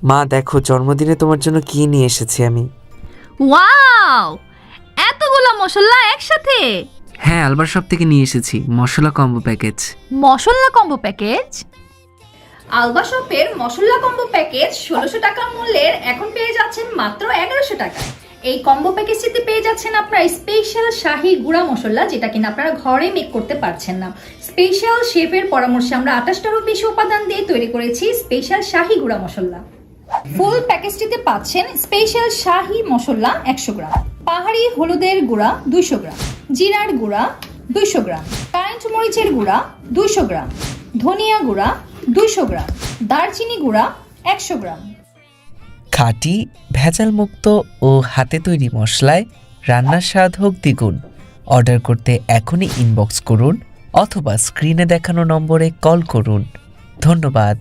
মা দেখো, জন্মদিনে তোমার জন্য কি নিয়ে এসেছি আমি। ওয়াও, এতগুলো মশলা একসাথে! হ্যাঁ, আলবার শপ থেকে নিয়ে এসেছি মশলা কম্বো প্যাকেজ। মশলা কম্বো প্যাকেজ? আলবা শপের মশলা কম্বো প্যাকেজ ১৬০০ টাকা মূল্যের এখন পেয়ে যাচ্ছেন মাত্র ১১০০ টাকায়। এই কম্বো প্যাকেজটিতে পেয়ে যাচ্ছেন আপনার স্পেশাল শাহী গুঁড়া মশলা, যেটা কিনা আপনারা ঘরে মেক করতে পারছেন না। স্পেশাল শেফের পরামর্শে আমরা ২৮টারও বেশি উপাদান দিয়ে তৈরি করেছি স্পেশাল শাহী গুঁড়া মশলা। ফুল প্যাকেজটিতে পাচ্ছেন স্পেশাল শাহী মশলা ১০০ গ্রাম, পাহাড়ি হলুদের গুঁড়া ২০০ গ্রাম, জিরার গুঁড়া ২০০ গ্রাম, কারেন্ট মরিচের গুঁড়া ২০০ গ্রাম, ধনিয়া গুঁড়া ২০০ গ্রাম, দারচিনি গুঁড়া ১০০ গ্রাম। খাঁটি ভেজাল মুক্ত ও হাতে তৈরি মশলায় রান্নার স্বাদ হোক দ্বিগুণ। অর্ডার করতে এখনই ইনবক্স করুন অথবা স্ক্রিনে দেখানো নম্বরে কল করুন। ধন্যবাদ।